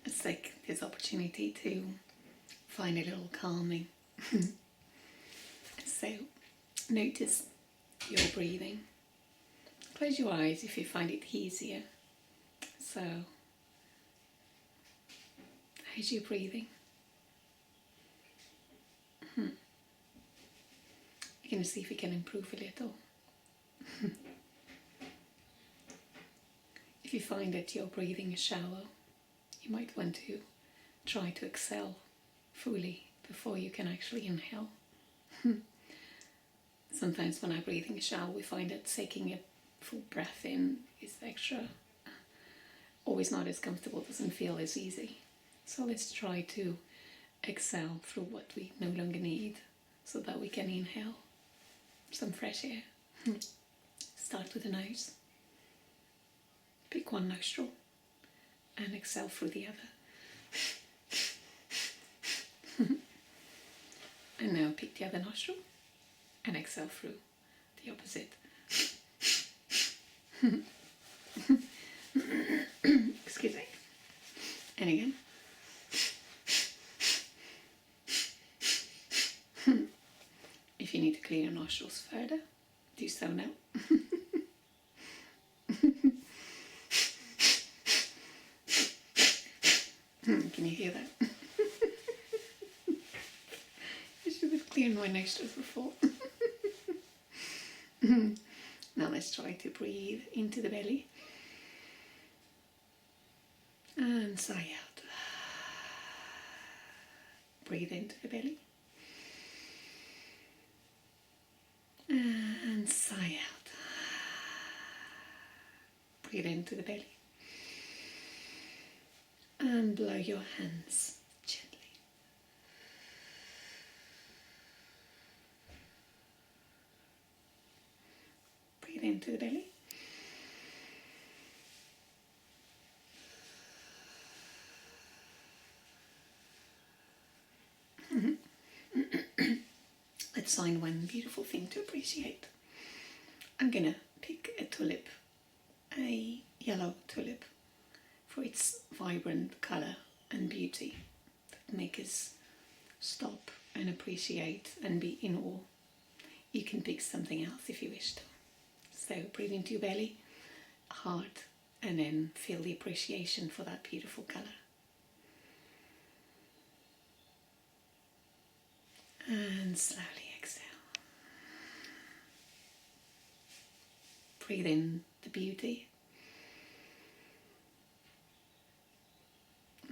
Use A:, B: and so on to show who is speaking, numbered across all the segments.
A: it's like this opportunity to find a little calming. So notice your breathing. Close your eyes if you find it easier. So how's your breathing? You're going to see if you can improve a little. If you find that your breathing is shallow, you might want to try to exhale fully before you can actually inhale. Sometimes when our breathing is shallow, we find that taking a full breath in is always not as comfortable, doesn't feel as easy. So let's try to exhale through what we no longer need so that we can inhale some fresh air. Start with the nose. Pick one nostril and exhale through the other. And now pick the other nostril and exhale through the opposite. Excuse me. And again. If you need to clear your nostrils further, do so now. Can you hear that? I should have cleared my nostrils before. Now let's try to breathe into the belly and sigh out. Breathe into the belly and sigh out. Breathe into the belly and blow your hands gently. Breathe into the belly. Let's find one beautiful thing to appreciate. I'm gonna pick a tulip, a yellow tulip, for its vibrant colour and beauty that make us stop and appreciate and be in awe. You can pick something else if you wish to. So breathe into your belly, heart, and then feel the appreciation for that beautiful colour. And slowly exhale. Breathe in the beauty.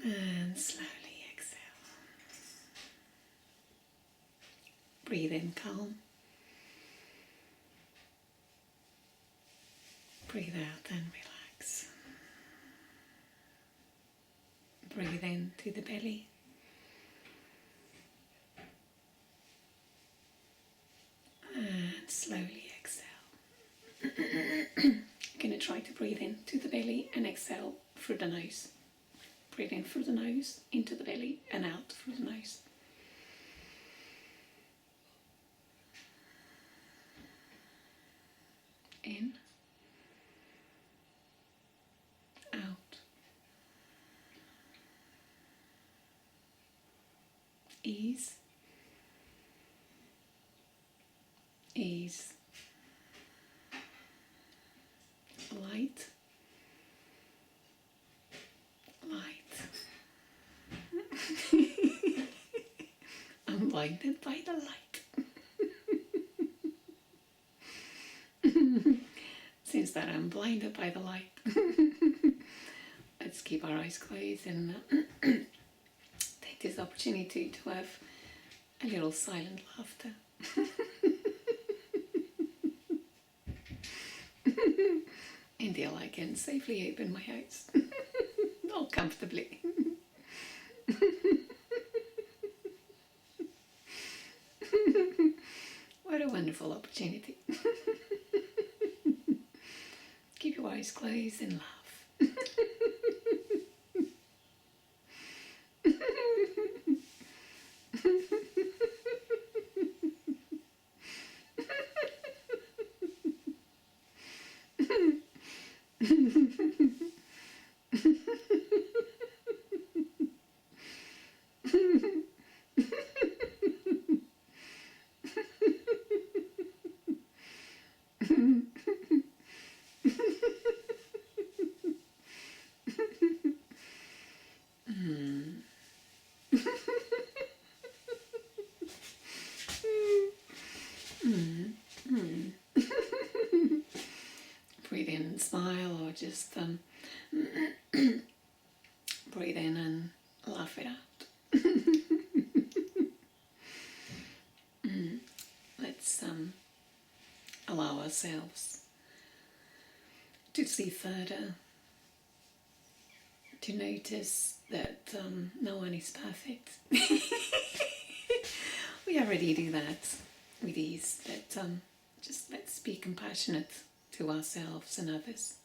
A: And slowly exhale. Breathe in calm. Breathe out and relax. Breathe into the belly. And slowly exhale. I'm going to try to breathe into the belly and exhale through the nose. Breathe in through the nose, into the belly, and out through the nose. In. Out. Ease. Ease. Light. Light. I'm blinded by the light. Since that I'm blinded by the light, let's keep our eyes closed and take this opportunity to have a little silent laughter. Until I can safely open my eyes. All comfortably. What a wonderful opportunity. Keep your eyes closed and laugh. just breathe in and laugh it out. Let's allow ourselves to see further, to notice that no one is perfect. We already do that with ease, but just let's be compassionate to ourselves and others.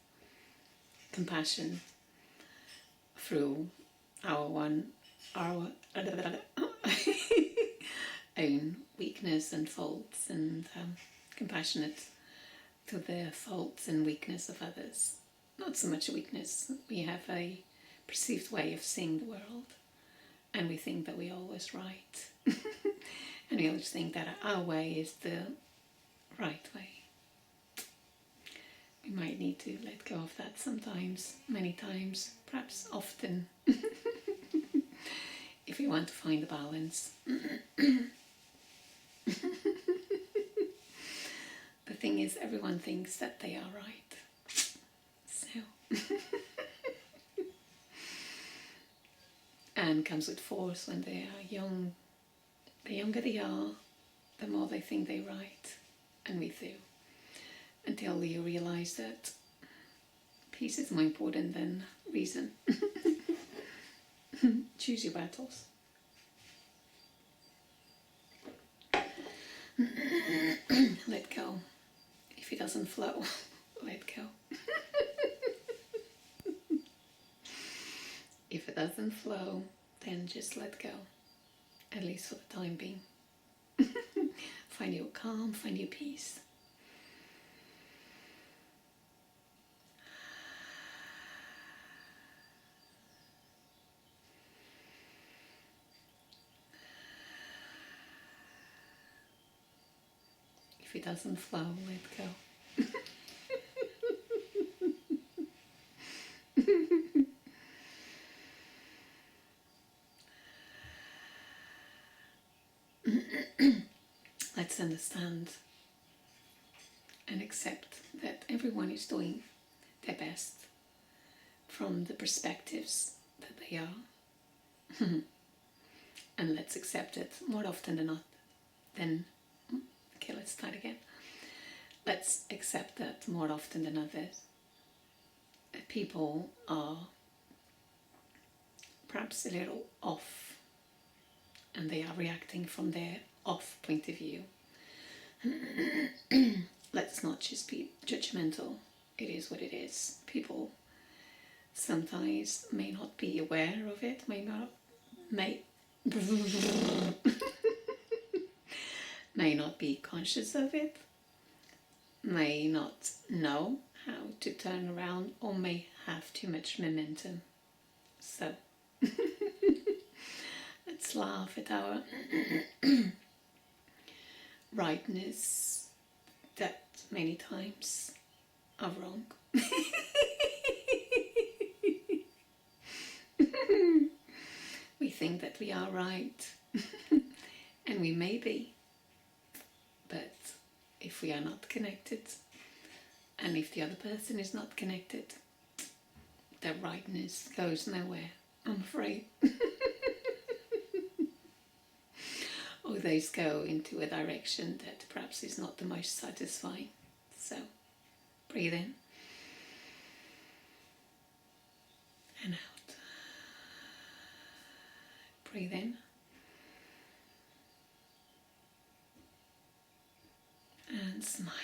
A: Compassion through our own weakness and faults, and compassionate to the faults and weakness of others. Not so much a weakness. We have a perceived way of seeing the world, and we think that we're always right. And we always think that our way is the right way. We might need to let go of that sometimes, many times, perhaps often, if we want to find a balance. The thing is, everyone thinks that they are right. So, and comes with force when they are young. The younger they are, the more they think they're right, and we do. Until you realise that peace is more important than reason. Choose your battles. Let go. If it doesn't flow, let go. If it doesn't flow, then just let go. At least for the time being. Find your calm, find your peace. If it doesn't flow, let go. Let's understand and accept that everyone is doing their best from the perspectives that they are. And let's accept it more often than not. Okay, let's start again. Let's accept that more often than others, people are perhaps a little off, and they are reacting from their off point of view. Let's not just be judgmental. It is what it is. People sometimes may not be aware of it, may not be conscious of it, may not know how to turn around, or may have too much momentum. So let's laugh at our rightness that many times are wrong. We think that we are right, and we may be, but if we are not connected, and if the other person is not connected, the rightness goes nowhere, I'm afraid. Or those go into a direction that perhaps is not the most satisfying. So, breathe in and out. Breathe in and smile.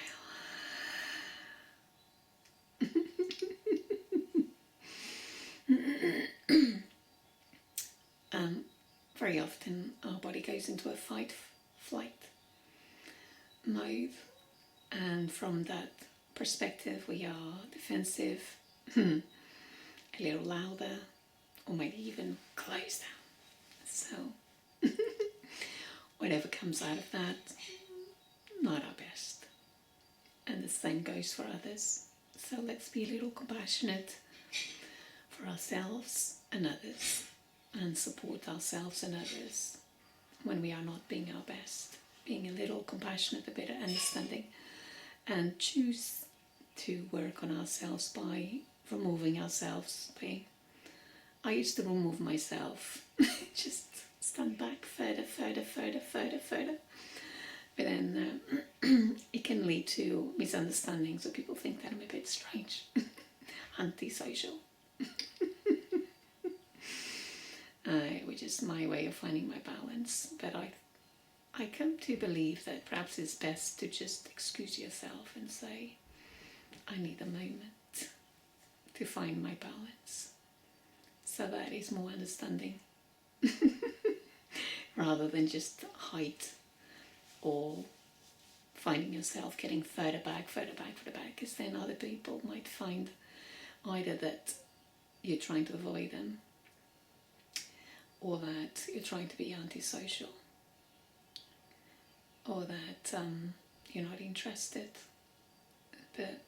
A: Very often our body goes into a fight-flight mode, and from that perspective we are defensive, a little louder, or maybe even close down. So whatever comes out of that, not our best. And the same goes for others. So let's be a little compassionate for ourselves and others, and support ourselves and others when we are not being our best. Being a little compassionate, a bit understanding, and choose to work on ourselves by removing ourselves. I used to remove myself, just stand back further. But then it can lead to misunderstandings, so people think that I'm a bit strange, antisocial. Which is my way of finding my balance. But I come to believe that perhaps it's best to just excuse yourself and say, I need a moment to find my balance. So that is more understanding. Rather than just hide or finding yourself getting further back, because then other people might find either that you're trying to avoid them or that you're trying to be antisocial or that you're not interested. But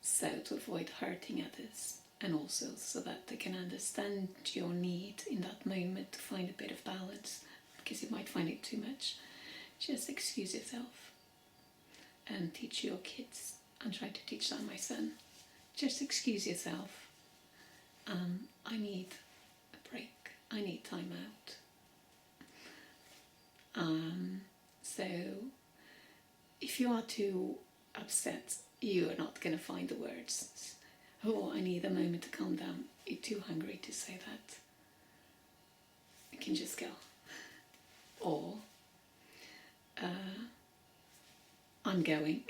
A: so to avoid hurting others, and also so that they can understand your need in that moment to find a bit of balance, because you might find it too much. Just excuse yourself and teach your kids. I'm trying to teach that my son. Just excuse yourself. I need a break. I need time out. So if you are too upset, you are not going to find the words. Oh, I need a moment to calm down. You're too hungry to say that. You can just go. Or, I'm going.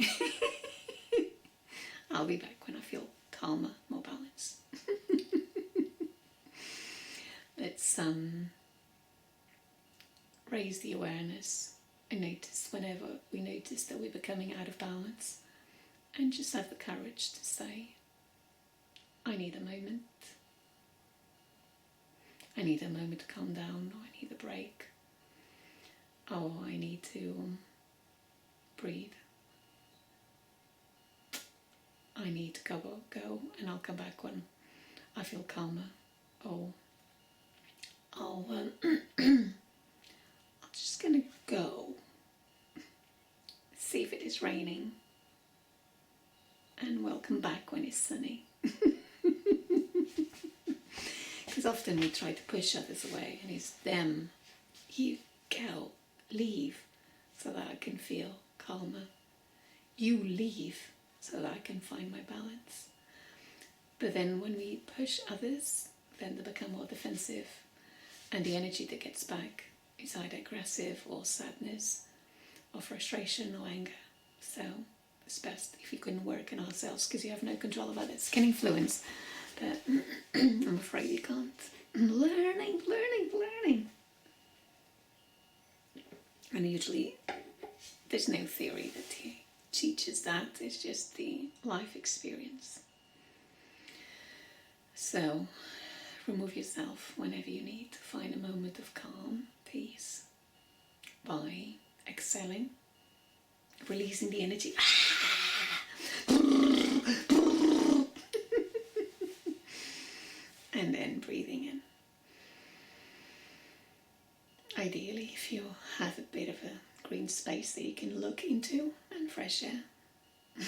A: I'll be back when I feel calmer, more balanced. Let's raise the awareness and notice whenever we notice that we're becoming out of balance, and just have the courage to say, I need a moment. I need a moment to calm down, or I need a break. Oh, I need to breathe. I need to go, and I'll come back when I feel calmer. Oh, I'm just gonna go see if it is raining, and we'll come back when it's sunny. Because often we try to push others away, and it's them. You go, leave, so that I can feel calmer. You leave, so that I can find my balance. But then when we push others, then they become more defensive, and the energy that gets back is either aggressive or sadness or frustration or anger. So it's best if you can work on ourselves, because you have no control of others. Can influence, but I'm afraid you can't. Learning. And usually there's no theory that teaches that. It's just the life experience. So remove yourself whenever you need to find a moment of calm, peace, by exhaling, releasing the energy. And then breathing in. Ideally, if you have a bit of a green space that you can look into and fresh air,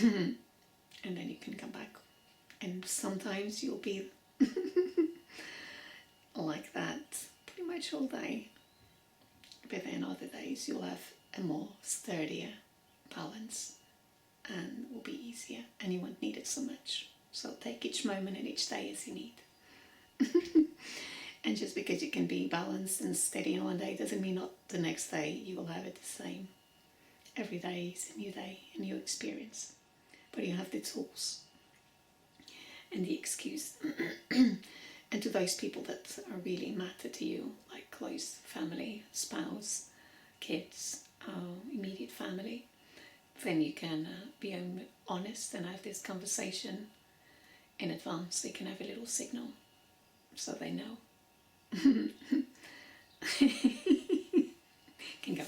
A: and then you can come back. And sometimes you'll be like that pretty much all day, but then other days you'll have a more sturdier balance and will be easier, and you won't need it so much. So take each moment and each day as you need. And just because you can be balanced and steady in one day doesn't mean not the next day you will have it the same. Every day is a new day, a new experience. But you have the tools and the excuse. And to those people that are really matter to you, like close family, spouse, kids, immediate family, then you can be honest and have this conversation in advance. They can have a little signal so they know. Can go.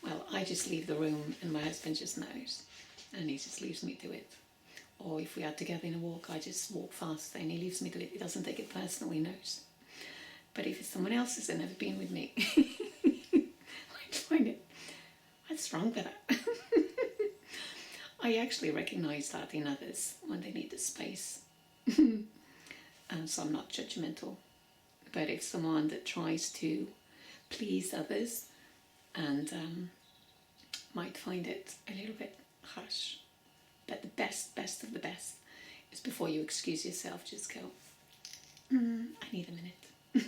A: Well, I just leave the room and my husband just knows, and he just leaves me to it. Or if we are together in a walk, I just walk fast and he leaves me to it. He doesn't take it personally, he knows. But if it's someone else who's never been with me, I find it, what's wrong with that? I actually recognize that in others when they need the space. And so I'm not judgmental. But if someone that tries to please others and might find it a little bit harsh, but the best of the best is before you excuse yourself, just go, I need a minute.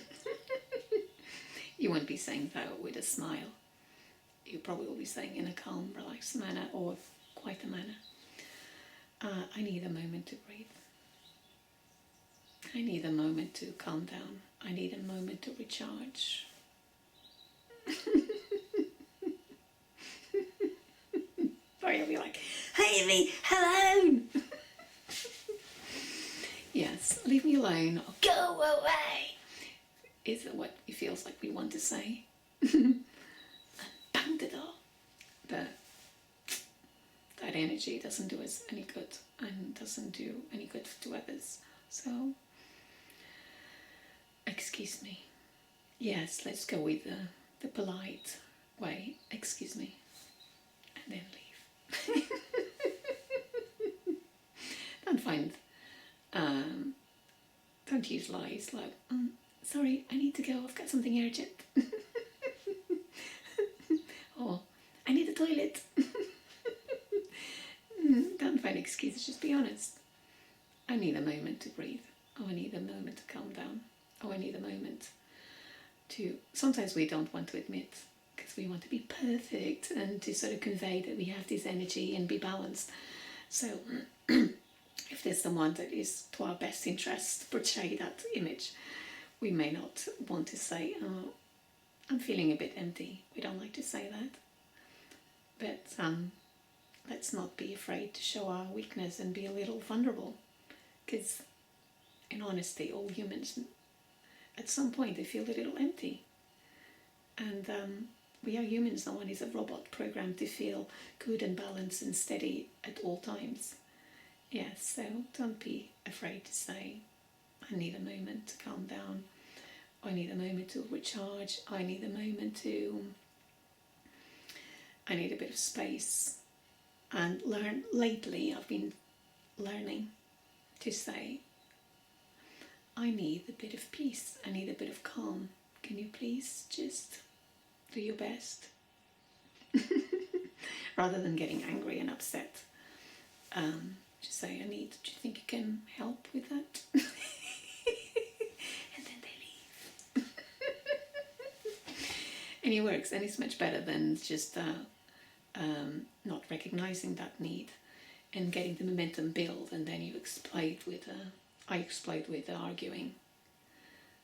A: You won't be saying that with a smile. You probably will be saying in a calm, relaxed manner or quite a manner. I need a moment to breathe. I need a moment to calm down. I need a moment to recharge. Or you'll be like, hey me, hello! Yes, leave me alone or go away is what it feels like we want to say. And bang the door. But that energy doesn't do us any good and doesn't do any good to others. So, excuse me. Yes, let's go with the polite way. Excuse me. And then leave. Don't use lies like, sorry, I need to go, I've got something urgent. Or, I need the toilet. Don't find excuses, just be honest. I need a moment to breathe. Oh, I need a moment to calm down. Oh, I need a moment to... Sometimes we don't want to admit because we want to be perfect and to sort of convey that we have this energy and be balanced. So if there's someone that is to our best interest to portray that image, we may not want to say, oh, I'm feeling a bit empty. We don't like to say that. But let's not be afraid to show our weakness and be a little vulnerable. Because in honesty, all humans, at some point, they feel a little empty. And we are humans, no one is a robot programmed to feel good and balanced and steady at all times. Yes, so don't be afraid to say, I need a moment to calm down. I need a moment to recharge. I need a moment to... I need a bit of space. And lately I've been learning to say, I need a bit of peace. I need a bit of calm. Can you please just do your best? Rather than getting angry and upset. Just say, do you think you can help with that? And then they leave. And it works, and it's much better than just not recognizing that need and getting the momentum build, and then you explode with I explode with arguing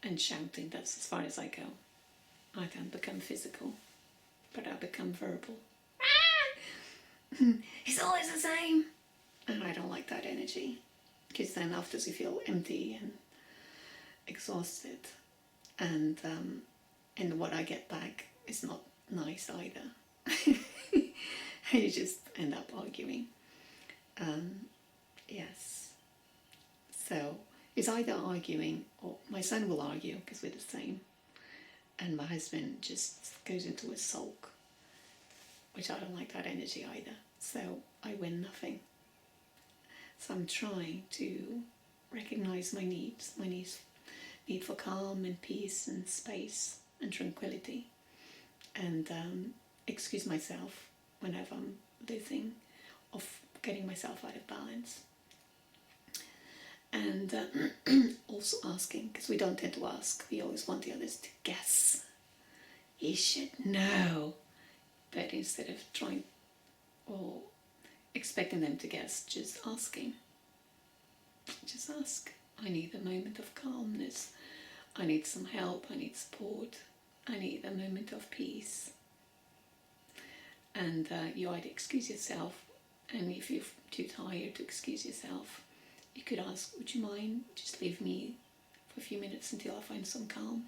A: and shouting. That's as far as I go. I don't become physical, but I become verbal. It's always the same. And I don't like that energy, because then after you feel empty and exhausted, and what I get back is not nice either. You just end up arguing. Yes. So it's either arguing, or my son will argue because we're the same, and my husband just goes into a sulk, which I don't like that energy either. So I win nothing. So I'm trying to recognize my needs, need for calm and peace and space and tranquility, and excuse myself whenever I'm losing or getting myself out of balance. And also asking, because we don't tend to ask, we always want the others to guess. You should know. But instead of trying or expecting them to guess, just asking. Just ask. I need a moment of calmness. I need some help. I need support. I need a moment of peace. And you either excuse yourself, and if you're too tired to excuse yourself, you could ask, would you mind just leave me for a few minutes until I find some calm?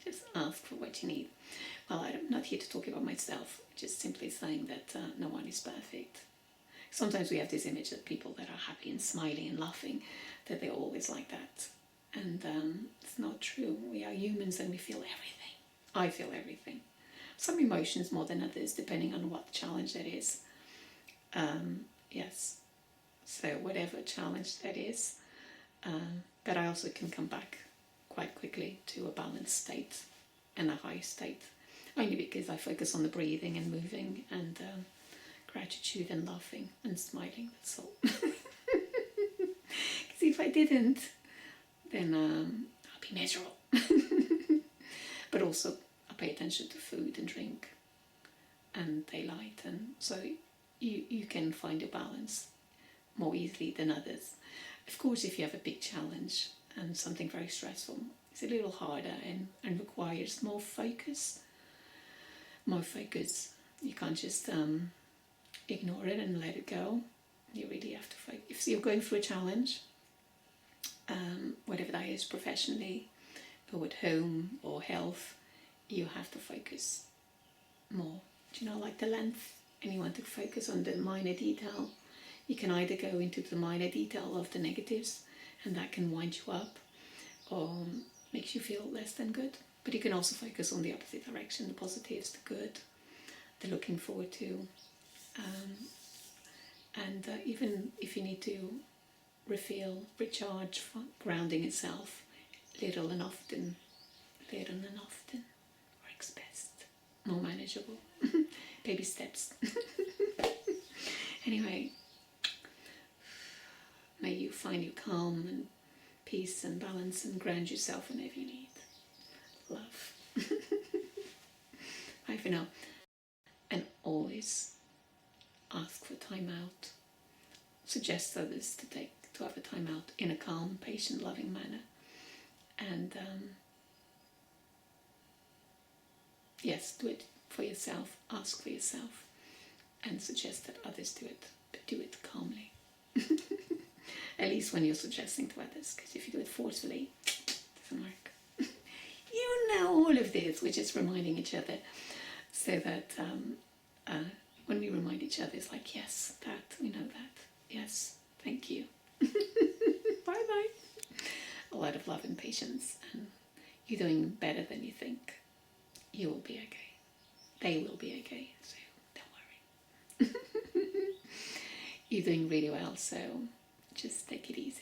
A: Just ask for what you need. Well, I'm not here to talk about myself, just simply saying that no one is perfect. Sometimes we have this image of people that are happy and smiling and laughing, that they're always like that. And it's not true. We are humans and we feel everything. I feel everything. Some emotions more than others, depending on what challenge that is. Yes, so whatever challenge that is, but I also can come back quite quickly to a balanced state and a high state, only because I focus on the breathing and moving and gratitude and laughing and smiling. That's all. Because if I didn't, then I'll be miserable. But also I pay attention to food and drink and daylight, and so you can find your balance more easily than others. Of course, if you have a big challenge and something very stressful, it's a little harder and requires more focus. More focus. You can't just ignore it and let it go. You really have to focus. If you're going through a challenge, whatever that is, professionally or at home or health, you have to focus more. Do you know, like the length, and you want to focus on the minor detail. You can either go into the minor detail of the negatives, and that can wind you up or makes you feel less than good. But you can also focus on the opposite direction, the positives, the good, the looking forward to. And even if you need to refill, recharge, grounding itself, little and often works best. More manageable. Baby steps. Anyway, may you find your calm and peace and balance and ground yourself whenever you need. Love. Bye for now. And always ask for time out. Suggest others to have a time out in a calm, patient, loving manner. And yes, do it for yourself. Ask for yourself. And suggest that others do it. But do it calmly. At least when you're suggesting to others. Because if you do it forcefully, it doesn't work. You know all of this. We're just reminding each other. So that when we remind each other, it's like, yes, that, we know that. Yes, thank you. Bye-bye. A lot of love and patience. And you're doing better than you think. You will be okay. They will be okay. So don't worry. You're doing really well, so just take it easy.